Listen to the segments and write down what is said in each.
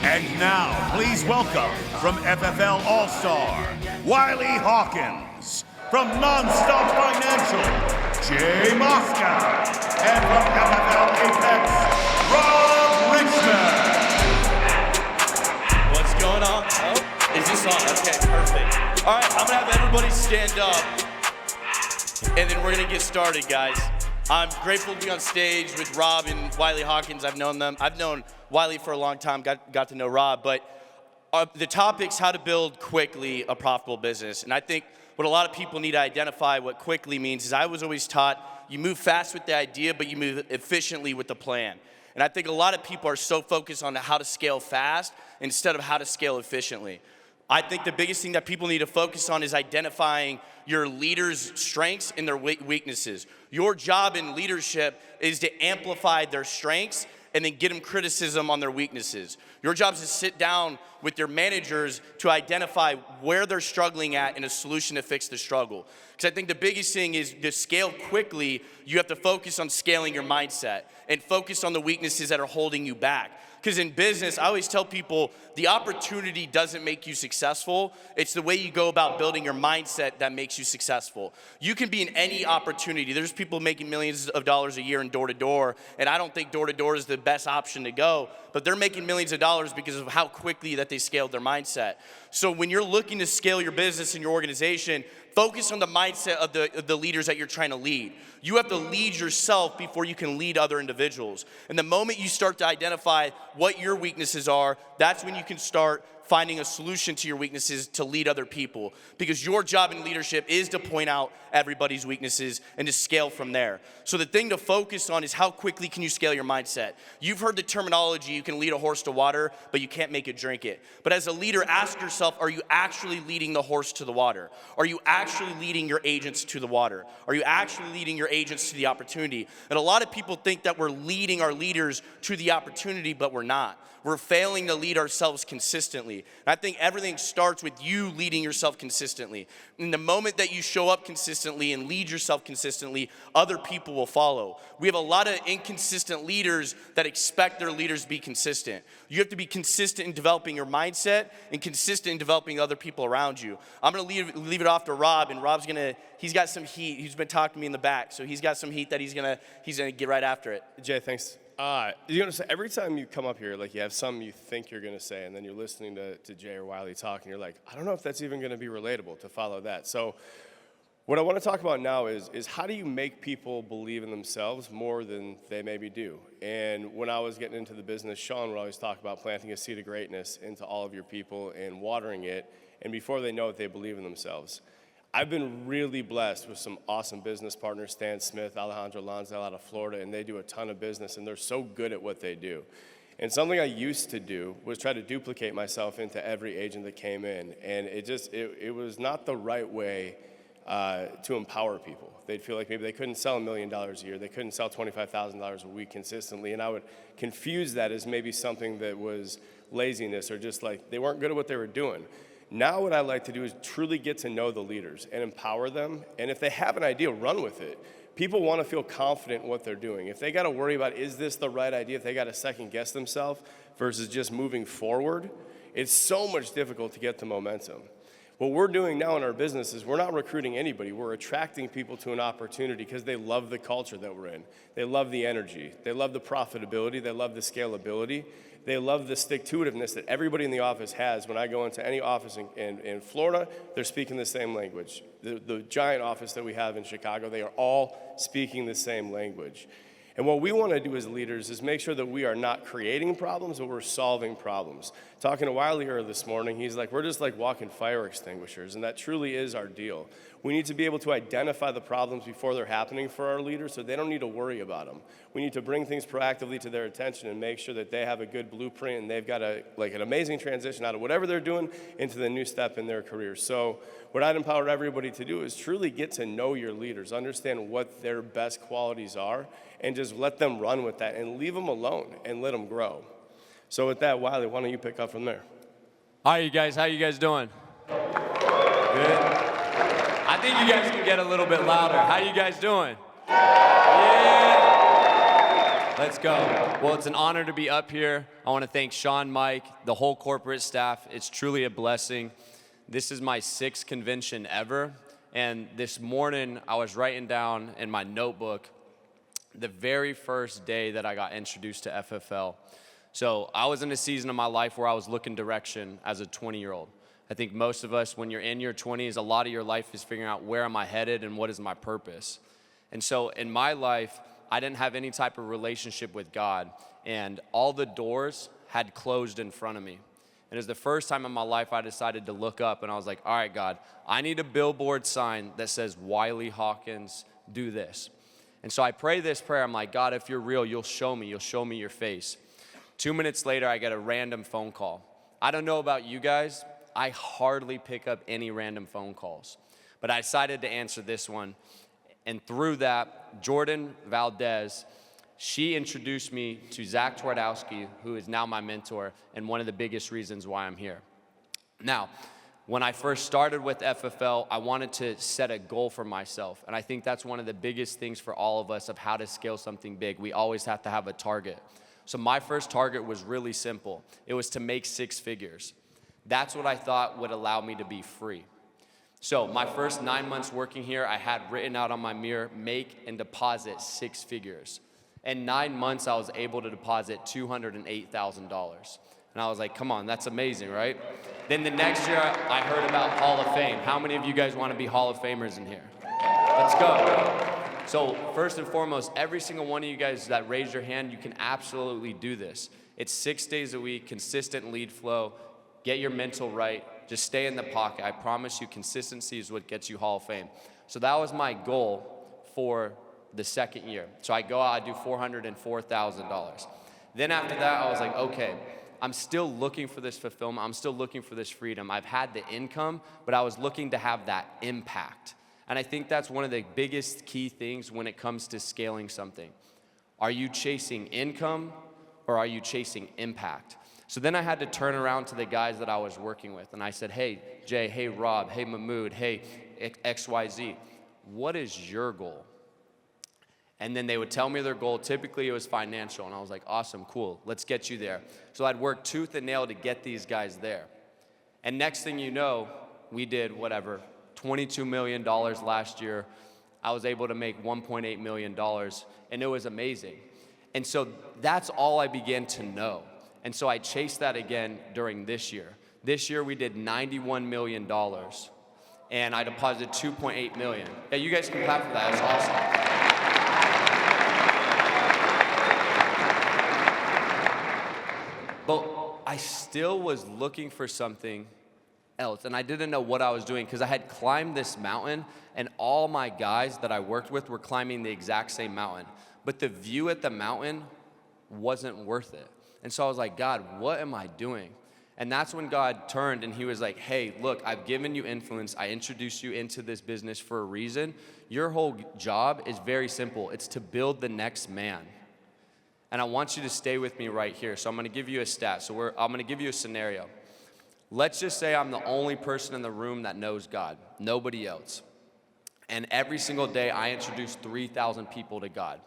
And now, please welcome from FFL All-Star, Wiley Hawkins. From Nonstop Financial, Jay Moscow. And from FFL Apex, Rob Richmond. What's going on? Oh, is this on? Okay, perfect. All right, I'm gonna have everybody stand up, and then we're gonna get started, guys. I'm grateful to be on stage with Rob and Wiley Hawkins. I've known them. I've known Wiley for a long time, got to know Rob, but the topic's how to build quickly a profitable business. And I think what a lot of people need to identify what quickly means is I was always taught you move fast with the idea, but you move efficiently with the plan. And I think a lot of people are so focused on how to scale fast instead of how to scale efficiently. I think the biggest thing that people need to focus on is identifying your leaders' strengths and their weaknesses. Your job in leadership is to amplify their strengths and then get them criticism on their weaknesses. Your job is to sit down with your managers to identify where they're struggling at and a solution to fix the struggle. Because I think the biggest thing is to scale quickly, you have to focus on scaling your mindset and focus on the weaknesses that are holding you back. Because in business, I always tell people the opportunity doesn't make you successful. It's the way you go about building your mindset that makes you successful. You can be in any opportunity. There's people making millions of dollars a year in door-to-door, and I don't think door-to-door is the best option to go, but they're making millions of dollars because of how quickly that they scaled their mindset. So when you're looking to scale your business and your organization, focus on the mindset of the leaders that you're trying to lead. You have to lead yourself before you can lead other individuals. And the moment you start to identify what your weaknesses are, that's when you can start finding a solution to your weaknesses to lead other people. Because your job in leadership is to point out everybody's weaknesses and to scale from there. So the thing to focus on is how quickly can you scale your mindset. You've heard the terminology, you can lead a horse to water, but you can't make it drink it. But as a leader, ask yourself, are you actually leading the horse to the water? Are you actually leading your agents to the water? Are you actually leading your agents to the opportunity? And a lot of people think that we're leading our leaders to the opportunity, but we're not. We're failing to lead ourselves consistently. And I think everything starts with you leading yourself consistently. And the moment that you show up consistently and lead yourself consistently, other people will follow. We have a lot of inconsistent leaders that expect their leaders to be consistent. You have to be consistent in developing your mindset and consistent in developing other people around you. I'm gonna leave it off to Rob, and Rob's he's got some heat. He's been talking to me in the back, so he's got some heat that he's gonna get right after it. Jay, thanks. You're gonna say every time you come up here, like you have something you think you're gonna say, and then you're listening to Jay or Wiley talk, and you're like, I don't know if that's even gonna be relatable to follow that. So what I want to talk about now is how do you make people believe in themselves more than they maybe do? And when I was getting into the business, Sean would always talk about planting a seed of greatness into all of your people and watering it, and before they know it, they believe in themselves. I've been really blessed with some awesome business partners, Stan Smith, Alejandro Lonsdale out of Florida, and they do a ton of business, and they're so good at what they do. And something I used to do was try to duplicate myself into every agent that came in, and it was not the right way to empower people. They'd feel like maybe they couldn't sell $1 million a year, they couldn't sell $25,000 a week consistently, and I would confuse that as maybe something that was laziness or just like they weren't good at what they were doing. Now what I like to do is truly get to know the leaders and empower them. And if they have an idea, run with it. People want to feel confident in what they're doing. If they got to worry about, is this the right idea? If they got to second guess themselves versus just moving forward, it's so much difficult to get the momentum. What we're doing now in our business is we're not recruiting anybody. We're attracting people to an opportunity because they love the culture that we're in. They love the energy. They love the profitability. They love the scalability. They love the stick-to-itiveness that everybody in the office has. When I go into any office in Florida, they're speaking the same language. The giant office that we have in Chicago, they are all speaking the same language. And what we want to do as leaders is make sure that we are not creating problems, but we're solving problems. Talking to Wiley earlier this morning, he's like, we're just like walking fire extinguishers, and that truly is our deal. We need to be able to identify the problems before they're happening for our leaders so they don't need to worry about them. We need to bring things proactively to their attention and make sure that they have a good blueprint and they've got an amazing transition out of whatever they're doing into the new step in their career. So what I'd empower everybody to do is truly get to know your leaders, understand what their best qualities are, and just let them run with that and leave them alone and let them grow. So with that, Wiley, why don't you pick up from there? Hi, you guys. How you guys doing? Good. I think you guys can get a little bit louder. How you guys doing? Yeah. Let's go. Well, it's an honor to be up here. I want to thank Sean, Mike, the whole corporate staff. It's truly a blessing. This is my 6th convention ever. And this morning, I was writing down in my notebook the very first day that I got introduced to FFL. So I was in a season of my life where I was looking direction as a 20-year-old. I think most of us, when you're in your 20s, a lot of your life is figuring out where am I headed and what is my purpose. And so in my life, I didn't have any type of relationship with God, and all the doors had closed in front of me. And it was the first time in my life I decided to look up, and I was like, all right, God, I need a billboard sign that says, Wiley Hawkins, do this. And so I pray this prayer. I'm like, God, if you're real, you'll show me your face. 2 minutes later, I get a random phone call. I don't know about you guys. I hardly pick up any random phone calls, but I decided to answer this one. And through that, Jordan Valdez, she introduced me to Zach Twardowski, who is now my mentor and one of the biggest reasons why I'm here. Now, when I first started with FFL, I wanted to set a goal for myself. And I think that's one of the biggest things for all of us of how to scale something big. We always have to have a target. So my first target was really simple. It was to make 6 figures. That's what I thought would allow me to be free. So my first 9 months working here, I had written out on my mirror, make and deposit 6 figures. In 9 months, I was able to deposit $208,000. And I was like, come on, that's amazing, right? Then the next year, I heard about Hall of Fame. How many of you guys want to be Hall of Famers in here? Let's go. So first and foremost, every single one of you guys that raised your hand, you can absolutely do this. It's 6 days a week, consistent lead flow. Get your mental right. Just stay in the pocket. I promise you, consistency is what gets you Hall of Fame. So that was my goal for the second year. So I go out, I do $404,000. Then after that, I was like, okay, I'm still looking for this fulfillment. I'm still looking for this freedom. I've had the income, but I was looking to have that impact. And I think that's one of the biggest key things when it comes to scaling something. Are you chasing income or are you chasing impact? So then I had to turn around to the guys that I was working with, and I said, hey, Jay, hey, Rob, hey, Mahmood, hey, XYZ, what is your goal? And then they would tell me their goal. Typically, it was financial, and I was like, awesome, cool, let's get you there. So I'd work tooth and nail to get these guys there. And next thing you know, we did whatever, $22 million last year. I was able to make $1.8 million, and it was amazing. And so that's all I began to know. And so I chased that again during this year. This year we did $91 million, and I deposited $2.8 million. Yeah, you guys can clap for that. That's awesome. But I still was looking for something else, and I didn't know what I was doing because I had climbed this mountain, and all my guys that I worked with were climbing the exact same mountain. But the view at the mountain wasn't worth it. And so I was like, God, what am I doing? And that's when God turned and he was like, hey, look, I've given you influence. I introduced you into this business for a reason. Your whole job is very simple. It's to build the next man. And I want you to stay with me right here. So I'm going to give you a stat. So I'm going to give you a scenario. Let's just say I'm the only person in the room that knows God, nobody else. And every single day I introduce 3,000 people to God.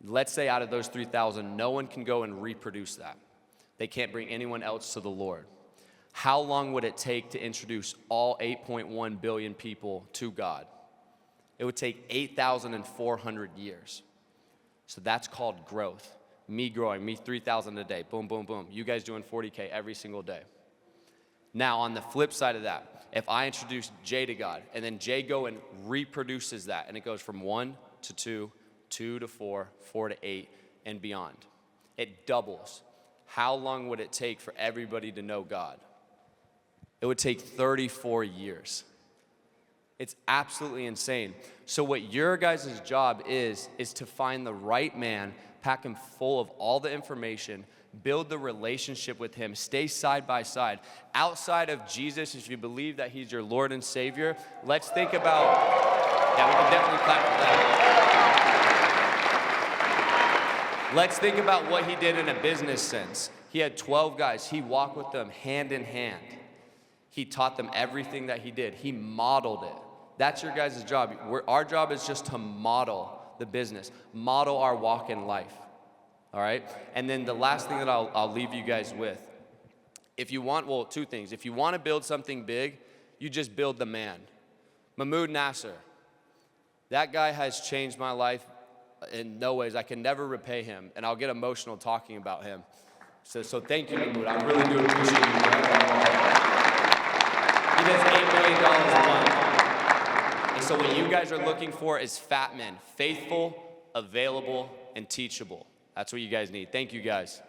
Let's say out of those 3,000, no one can go and reproduce that. They can't bring anyone else to the Lord. How long would it take to introduce all 8.1 billion people to God? It would take 8,400 years. So that's called growth. Me growing, me 3,000 a day, boom, boom, boom. You guys doing 40K every single day. Now on the flip side of that, if I introduce Jay to God, and then Jay go and reproduces that, and it goes from 1 to 2, 2 to 4, 4 to 8, and beyond. It doubles. How long would it take for everybody to know God? It would take 34 years. It's absolutely insane. So what your guys' job is to find the right man, pack him full of all the information, build the relationship with him, stay side by side. Outside of Jesus, if you believe that he's your Lord and Savior, let's think about, yeah, we can definitely clap for that. Let's think about what he did in a business sense. He had 12 guys. He walked with them hand in hand. He taught them everything that he did. He modeled it. That's your guys' job. Our job is just to model the business, model our walk in life. all right? And then the last thing that I'll leave you guys with, if you want, well, two things. If you want to build something big, you just build the man. Mahmoud Nasser, that guy has changed my life in no ways. I can never repay him, and I'll get emotional talking about him. So thank you, Mahmoud. I really do appreciate you. He does $8 million a month. And so what you guys are looking for is fat men, faithful, available, and teachable. That's what you guys need. Thank you, guys.